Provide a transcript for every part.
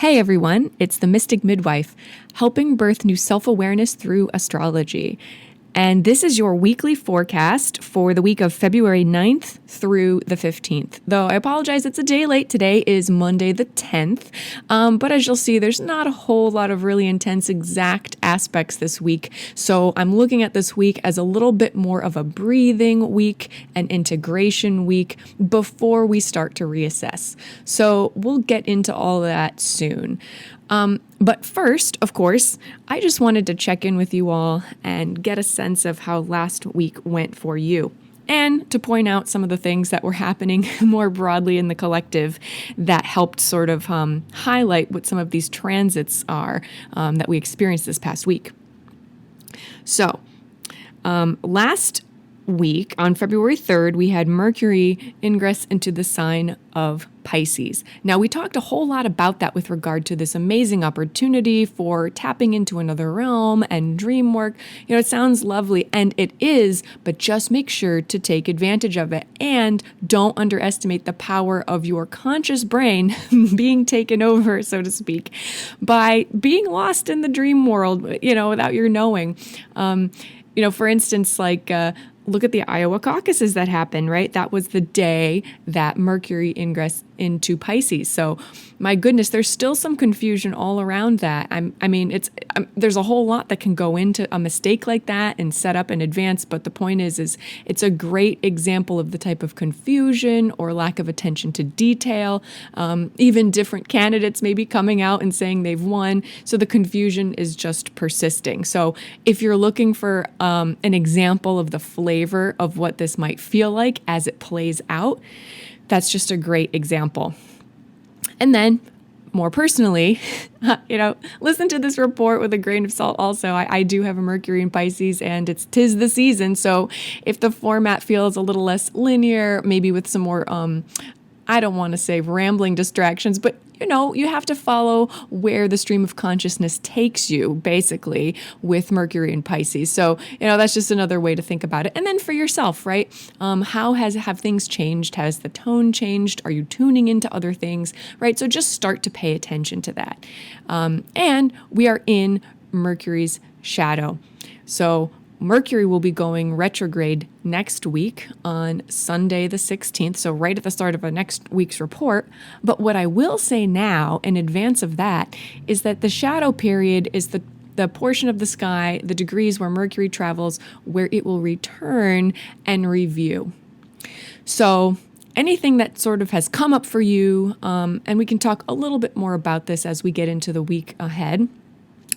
Hey everyone, it's the Mystic Midwife, helping birth new self-awareness through astrology. And this is your weekly forecast for the week of February 9th through the 15th. Though I apologize, it's a day late. Today is Monday the 10th. But as you'll see, there's not a whole lot of really intense exact aspects this week. So I'm looking at this week as a little bit more of a breathing week, an integration week before we start to reassess. So we'll get into all that soon. But first, of course, I just wanted to check in with you all and get a sense of how last week went for you. And to point out some of the things that were happening more broadly in the collective that helped sort of highlight what some of these transits are that we experienced this past week. So, last week, on February 3rd, we had Mercury ingress into the sign of Pisces. Now, we talked a whole lot about that with regard to this amazing opportunity for tapping into another realm and dream work. You know, it sounds lovely, and it is, but just make sure to take advantage of it and don't underestimate the power of your conscious brain being taken over, so to speak, by being lost in the dream world, without your knowing. For instance, look at the Iowa caucuses that happened, right? That was the day that Mercury ingressed into Pisces. So, my goodness, there's still some confusion all around that. There's a whole lot that can go into a mistake like that and set up in advance. But the point is it's a great example of the type of confusion or lack of attention to detail. Even different candidates may be coming out and saying they've won. So the confusion is just persisting. So if you're looking for an example of the flavor of what this might feel like as it plays out, that's just a great example. And then, more personally, listen to this report with a grain of salt also. I do have a Mercury in Pisces, and tis the season. So if the format feels a little less linear, maybe with some more, I don't want to say rambling distractions, but you have to follow where the stream of consciousness takes you, basically, with Mercury and Pisces. So, that's just another way to think about it. And then for yourself, right? How have things changed? Has the tone changed? Are you tuning into other things, right? So just start to pay attention to that. And we are in Mercury's shadow. So Mercury will be going retrograde next week on Sunday the 16th, so right at the start of next week's report. But what I will say now, in advance of that, is that the shadow period is the portion of the sky, the degrees where Mercury travels, where it will return and review. So anything that sort of has come up for you, and we can talk a little bit more about this as we get into the week ahead.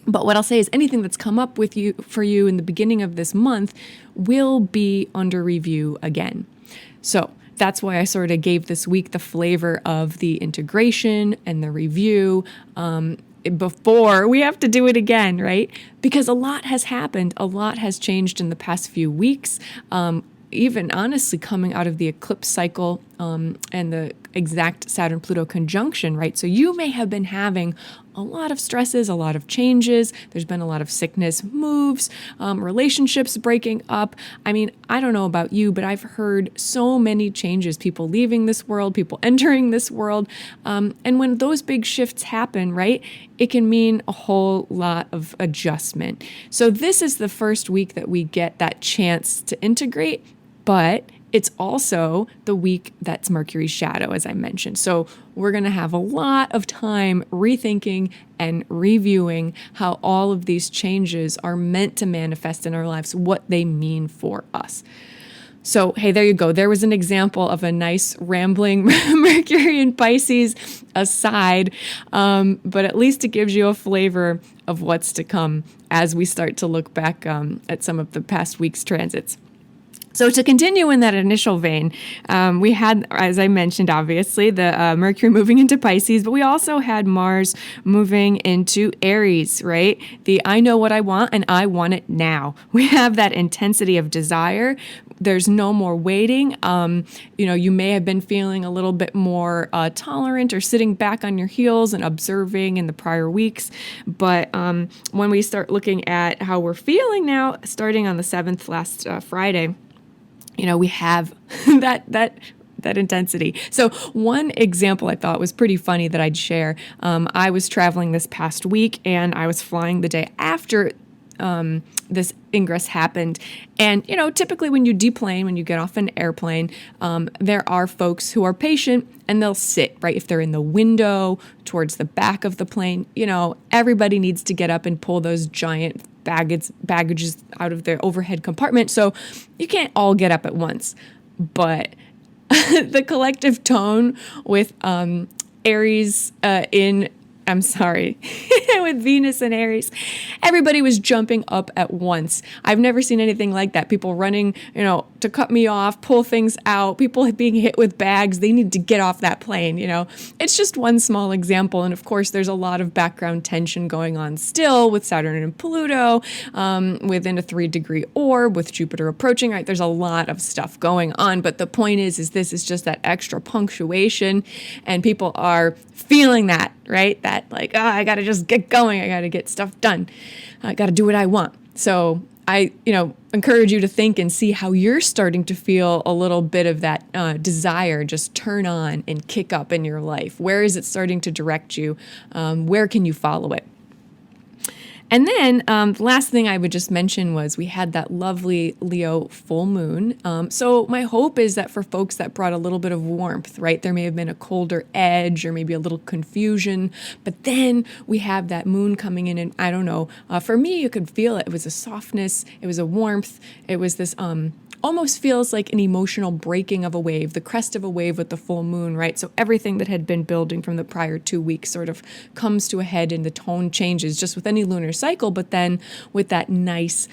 But what I'll say is anything that's come up for you in the beginning of this month will be under review again. So that's why I sort of gave this week the flavor of the integration and the review before we have to do it again, right? Because a lot has happened. A lot has changed in the past few weeks. Even honestly coming out of the eclipse cycle and the exact Saturn-Pluto conjunction, right? So you may have been having a lot of stresses, a lot of changes. There's been a lot of sickness, moves, relationships breaking up. I don't know about you, but I've heard so many changes, people leaving this world, people entering this world. And when those big shifts happen, right, it can mean a whole lot of adjustment. So this is the first week that we get that chance to integrate, but it's also the week that's Mercury's shadow, as I mentioned. So we're going to have a lot of time rethinking and reviewing how all of these changes are meant to manifest in our lives, what they mean for us. So, hey, there you go. There was an example of a nice rambling Mercury in Pisces aside, but at least it gives you a flavor of what's to come as we start to look back at some of the past week's transits. So to continue in that initial vein, we had, as I mentioned, obviously, the Mercury moving into Pisces, but we also had Mars moving into Aries, right? The I know what I want and I want it now. We have that intensity of desire. There's no more waiting. You may have been feeling a little bit more tolerant or sitting back on your heels and observing in the prior weeks. But when we start looking at how we're feeling now, starting on the 7th last Friday, we have that that intensity. So one example I thought was pretty funny that I'd share. I was traveling this past week and I was flying the day after this ingress happened. And, typically when you deplane, when you get off an airplane, there are folks who are patient and they'll sit, right? If they're in the window towards the back of the plane, everybody needs to get up and pull those giant baggages out of their overhead compartment. So you can't all get up at once. But the collective tone with Aries with Venus and Aries, everybody was jumping up at once. I've never seen anything like that. People running, to cut me off, pull things out, people being hit with bags. They need to get off that plane, It's just one small example. And of course, there's a lot of background tension going on still with Saturn and Pluto, within a 3-degree orb, with Jupiter approaching, right? There's a lot of stuff going on. But the point is this is just that extra punctuation, and people are feeling that, right? That I got to just get going. I got to get stuff done. I got to do what I want. So I, encourage you to think and see how you're starting to feel a little bit of that desire just turn on and kick up in your life. Where is it starting to direct you? Where can you follow it? And then the last thing I would just mention was we had that lovely Leo full moon. So my hope is that for folks that brought a little bit of warmth, right? There may have been a colder edge or maybe a little confusion, but then we have that moon coming in, and I don't know, for me, you could feel it. It was a softness, it was a warmth, it was this almost feels like an emotional breaking of a wave, the crest of a wave with the full moon, right? So everything that had been building from the prior 2 weeks sort of comes to a head, and the tone changes just with any lunar cycle. But then with that nice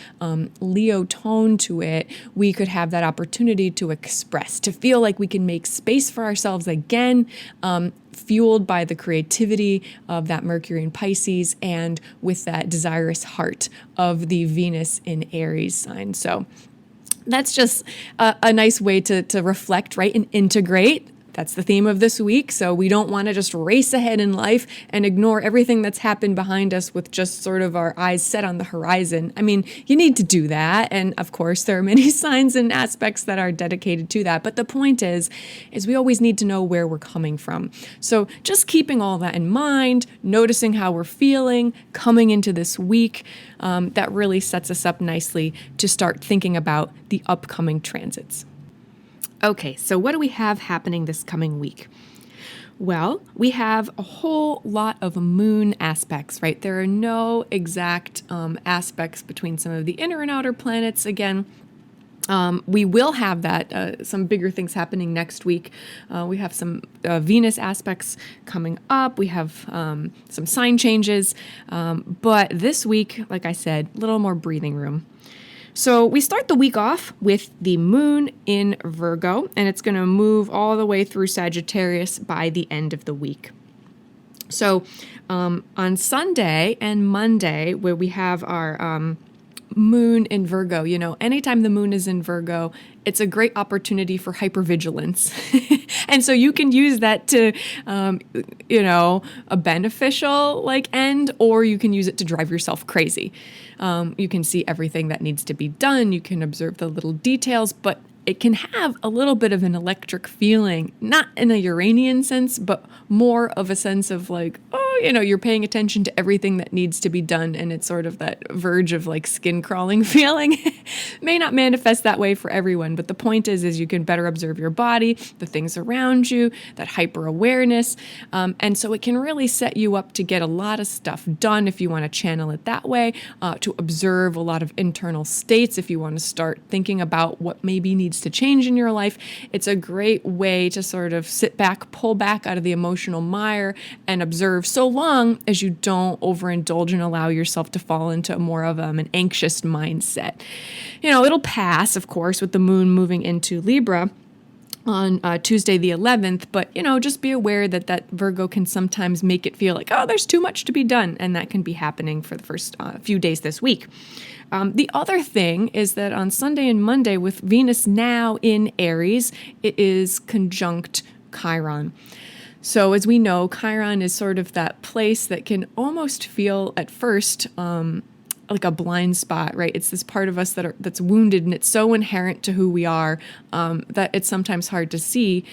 Leo tone to it, we could have that opportunity to express, to feel like we can make space for ourselves again, fueled by the creativity of that Mercury in Pisces and with that desirous heart of the Venus in Aries sign. So that's just a nice way to reflect, right, and integrate. That's the theme of this week. So we don't want to just race ahead in life and ignore everything that's happened behind us with just sort of our eyes set on the horizon. I mean, you need to do that. And of course, there are many signs and aspects that are dedicated to that. But the point is we always need to know where we're coming from. So just keeping all that in mind, noticing how we're feeling coming into this week, that really sets us up nicely to start thinking about the upcoming transits. Okay, so what do we have happening this coming week? Well, we have a whole lot of moon aspects, right? There are no exact aspects between some of the inner and outer planets. Again, we will have that, some bigger things happening next week. We have some Venus aspects coming up. We have some sign changes. But this week, like I said, a little more breathing room. So we start the week off with the moon in Virgo, and it's going to move all the way through Sagittarius by the end of the week. So on Sunday and Monday, where we have our moon in Virgo, anytime the moon is in Virgo, it's a great opportunity for hypervigilance. And so you can use that to, a beneficial end, or you can use it to drive yourself crazy. You can see everything that needs to be done. You can observe the little details, but it can have a little bit of an electric feeling, not in a Uranian sense, but more of a sense of you're paying attention to everything that needs to be done. And it's sort of that verge of skin crawling feeling. May not manifest that way for everyone, but the point is you can better observe your body, the things around you, that hyper awareness. And so it can really set you up to get a lot of stuff done if you want to channel it that way, to observe a lot of internal states if you want to start thinking about what maybe needs to change in your life. It's a great way to sort of sit back, pull back out of the emotional mire and observe, so long as you don't overindulge and allow yourself to fall into more of an anxious mindset. It'll pass, of course, with the moon moving into Libra on Tuesday the 11th, but just be aware that Virgo can sometimes make it feel like, there's too much to be done, and that can be happening for the first few days this week. The other thing is that on Sunday and Monday, with Venus now in Aries, it is conjunct Chiron. So as we know, Chiron is sort of that place that can almost feel at first like a blind spot, right? It's this part of us that's wounded, and it's so inherent to who we are that it's sometimes hard to see.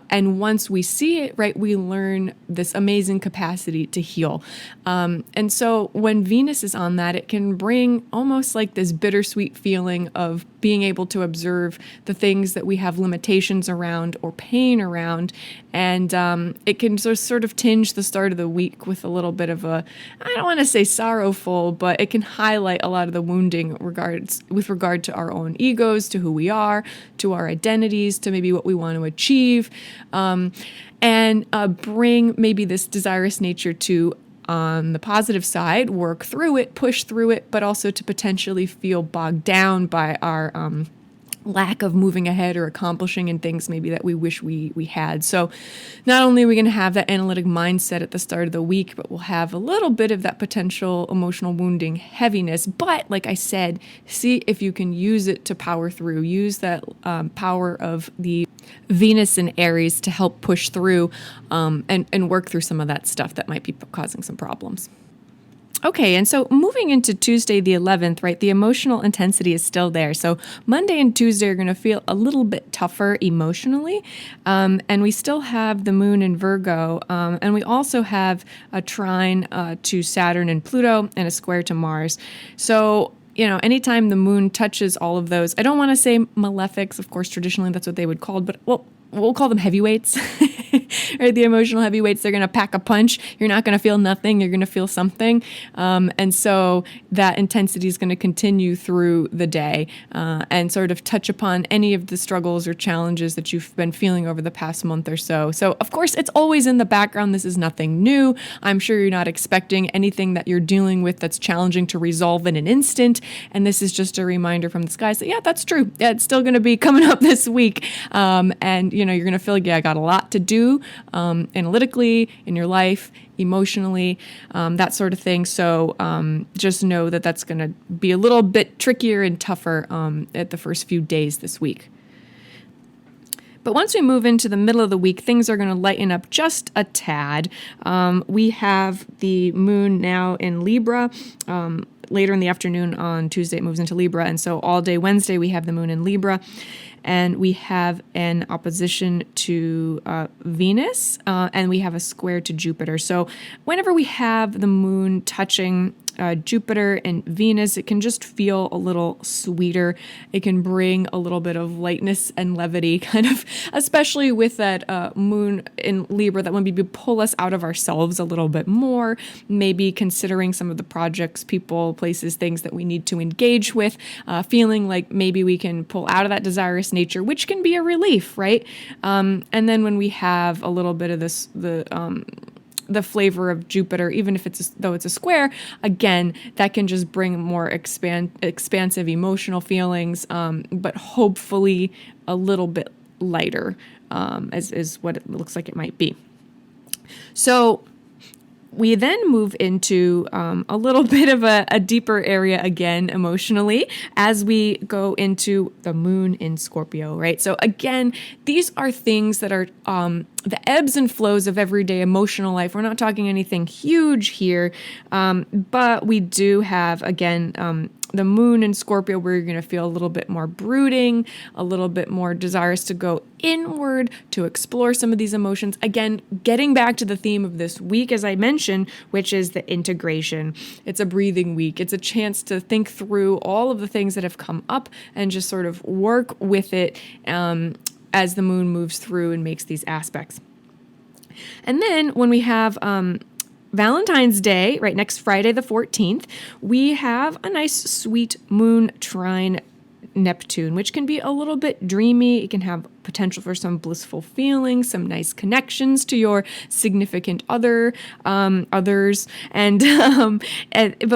And once we see it, right, we learn this amazing capacity to heal. And so when Venus is on that, it can bring almost like this bittersweet feeling of being able to observe the things that we have limitations around or pain around. And it can sort of tinge the start of the week with a little bit of a, I don't want to say sorrowful, but it can highlight a lot of the wounding with regard to our own egos, to who we are, to our identities, to maybe what we want to achieve, and bring maybe this desirous nature to, on the positive side, work through it, push through it, but also to potentially feel bogged down by our lack of moving ahead or accomplishing in things maybe that we wish we had. So not only are we going to have that analytic mindset at the start of the week, but we'll have a little bit of that potential emotional wounding heaviness. But like I said, see if you can use it to power through. Use that power of the Venus and Aries to help push through and work through some of that stuff that might be causing some problems. Okay, and so moving into Tuesday the 11th, right, the emotional intensity is still there. So Monday and Tuesday are going to feel a little bit tougher emotionally, and we still have the moon in Virgo, and we also have a trine to Saturn and Pluto and a square to Mars. So anytime the moon touches all of those, I don't want to say malefics, of course, traditionally that's what they would call, but we'll call them heavyweights, right? The emotional heavyweights, they're going to pack a punch. You're not going to feel nothing. You're going to feel something. And so that intensity is going to continue through the day and sort of touch upon any of the struggles or challenges that you've been feeling over the past month or so. So, of course, it's always in the background. This is nothing new. I'm sure you're not expecting anything that you're dealing with that's challenging to resolve in an instant. And this is just a reminder from the skies that, yeah, that's true. Yeah, it's still going to be coming up this week. And you're going to feel like, yeah, I got a lot to do analytically, in your life, emotionally, that sort of thing. So just know that that's going to be a little bit trickier and tougher at the first few days this week. But once we move into the middle of the week, things are going to lighten up just a tad. We have the moon now in Libra. Later in the afternoon on Tuesday, it moves into Libra. And so all day Wednesday, we have the moon in Libra. And we have an opposition to Venus, and we have a square to Jupiter. So whenever we have the moon touching Jupiter and Venus, it can just feel a little sweeter. It can bring a little bit of lightness and levity, kind of, especially with that moon in Libra, that when we pull us out of ourselves a little bit more, maybe considering some of the projects, people, places, things that we need to engage with, feeling like maybe we can pull out of that desirous nature, which can be a relief, right? And then when we have a little bit of this, the flavor of Jupiter, even if though it's a square, again, that can just bring more expansive emotional feelings, but hopefully a little bit lighter, is what it looks like it might be. So we then move into a little bit of a deeper area again emotionally as we go into the moon in Scorpio, right? So again, these are things that are the ebbs and flows of everyday emotional life. We're not talking anything huge here, but we do have, again, the moon in Scorpio, where you're going to feel a little bit more brooding, a little bit more desirous to go inward, to explore some of these emotions. Again, getting back to the theme of this week, as I mentioned, which is the integration. It's a breathing week. It's a chance to think through all of the things that have come up and just sort of work with it as the moon moves through and makes these aspects. And then when we have Valentine's Day, right, next Friday the 14th, we have a nice sweet moon trine Neptune, which can be a little bit dreamy. It can have potential for some blissful feelings, some nice connections to your significant others, but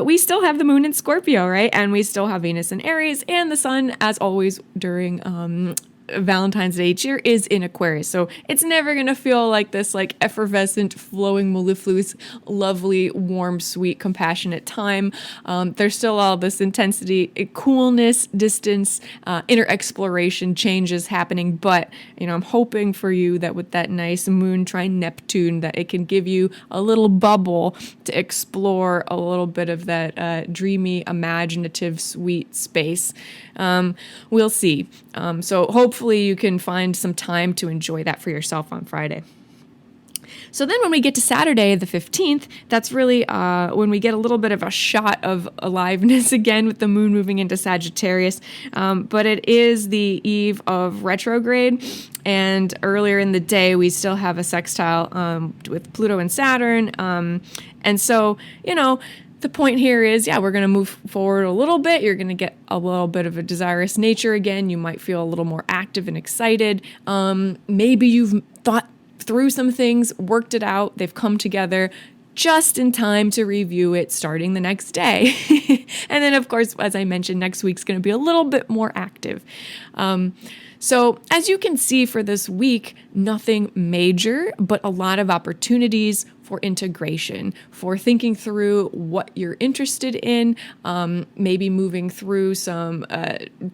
we still have the moon in Scorpio, right? And we still have Venus in Aries and the sun, as always, during Valentine's Day each year is in Aquarius. So it's never going to feel like this like effervescent, flowing, mellifluous, lovely, warm, sweet, compassionate time. There's still all this intensity, coolness, distance, inner exploration changes happening. But, I'm hoping for you that with that nice moon trine Neptune, that it can give you a little bubble to explore a little bit of that dreamy, imaginative, sweet space. We'll see. So hopefully you can find some time to enjoy that for yourself on Friday. So then when we get to Saturday, the 15th, that's really when we get a little bit of a shot of aliveness again with the moon moving into Sagittarius. But it is the eve of retrograde. And earlier in the day, we still have a sextile with Pluto and Saturn. And so, the point here is, we're going to move forward a little bit. You're going to get a little bit of a desirous nature again. You might feel a little more active and excited. Maybe you've thought through some things, worked it out. They've come together just in time to review it starting the next day. And then, of course, as I mentioned, next week's going to be a little bit more active. So as you can see for this week, nothing major, but a lot of opportunities for integration, for thinking through what you're interested in, maybe moving through some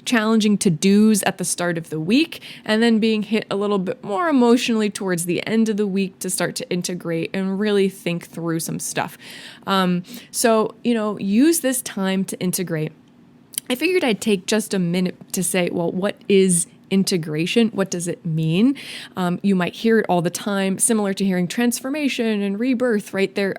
challenging to-dos at the start of the week, and then being hit a little bit more emotionally towards the end of the week to start to integrate and really think through some stuff. So, use this time to integrate. I figured I'd take just a minute to say, well, what is integration? What does it mean? You might hear it all the time, similar to hearing transformation and rebirth, right? They're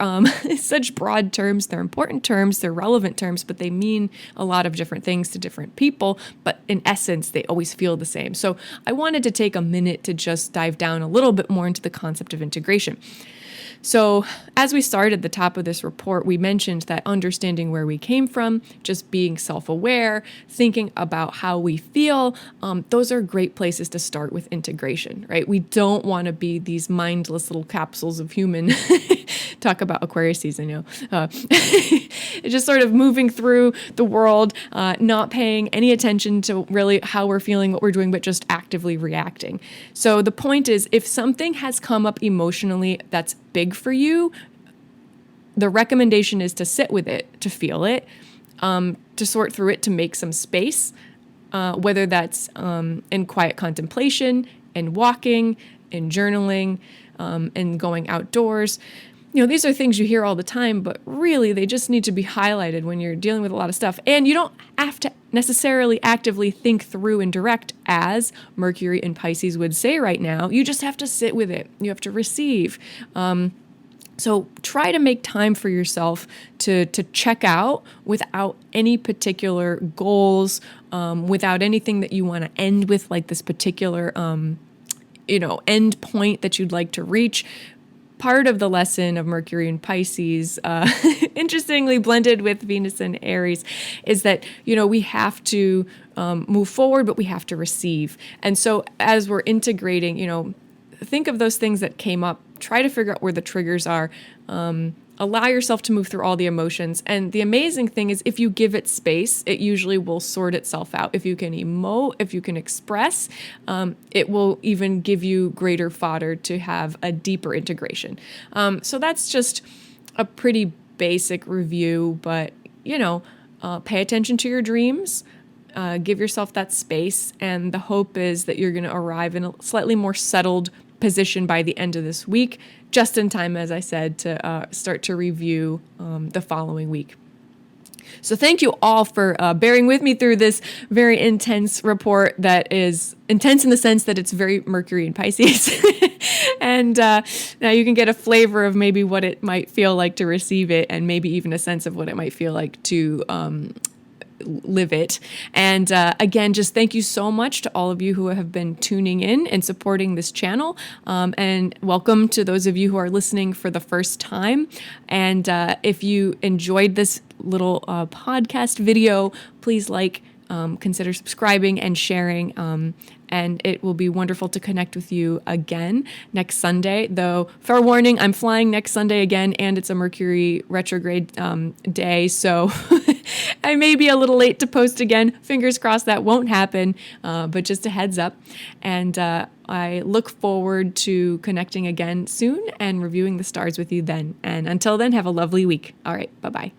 such broad terms. They're important terms. They're relevant terms, but they mean a lot of different things to different people. But in essence, they always feel the same. So I wanted to take a minute to just dive down a little bit more into the concept of integration. So as we started at the top of this report, we mentioned that understanding where we came from, just being self-aware, thinking about how we feel, those are great places to start with integration, right? We don't want to be these mindless little capsules of human, talk about Aquarius season, just sort of moving through the world, not paying any attention to really how we're feeling, what we're doing, but just actively reacting. So the point is, if something has come up emotionally that's big for you, the recommendation is to sit with it, to feel it, to sort through it, to make some space, whether that's in quiet contemplation, in walking, in journaling, in going outdoors. These are things you hear all the time, but really they just need to be highlighted when you're dealing with a lot of stuff. And you don't have to necessarily actively think through and direct, as Mercury and Pisces would say right now. You just have to sit with it. You have to receive. So try to make time for yourself to check out without any particular goals, without anything that you want to end with, like this particular, end point that you'd like to reach. Part of the lesson of Mercury and Pisces, interestingly blended with Venus and Aries, is that, we have to move forward, but we have to receive. And so as we're integrating, think of those things that came up, try to figure out where the triggers are, allow yourself to move through all the emotions. And the amazing thing is, if you give it space, it usually will sort itself out. If you can emote, if you can express, it will even give you greater fodder to have a deeper integration. So that's just a pretty basic review, but, pay attention to your dreams, give yourself that space. And the hope is that you're going to arrive in a slightly more settled position by the end of this week, just in time, as I said, to start to review the following week. So thank you all for bearing with me through this very intense report that is intense in the sense that it's very Mercury and Pisces. And now you can get a flavor of maybe what it might feel like to receive it, and maybe even a sense of what it might feel like to live it. And again, just thank you so much to all of you who have been tuning in and supporting this channel. And welcome to those of you who are listening for the first time. And if you enjoyed this little podcast video, please like, consider subscribing and sharing. And it will be wonderful to connect with you again next Sunday. Though, fair warning, I'm flying next Sunday again, and it's a Mercury retrograde day, so I may be a little late to post again. Fingers crossed that won't happen, but just a heads up. And I look forward to connecting again soon and reviewing the stars with you then. And until then, have a lovely week. All right, bye-bye.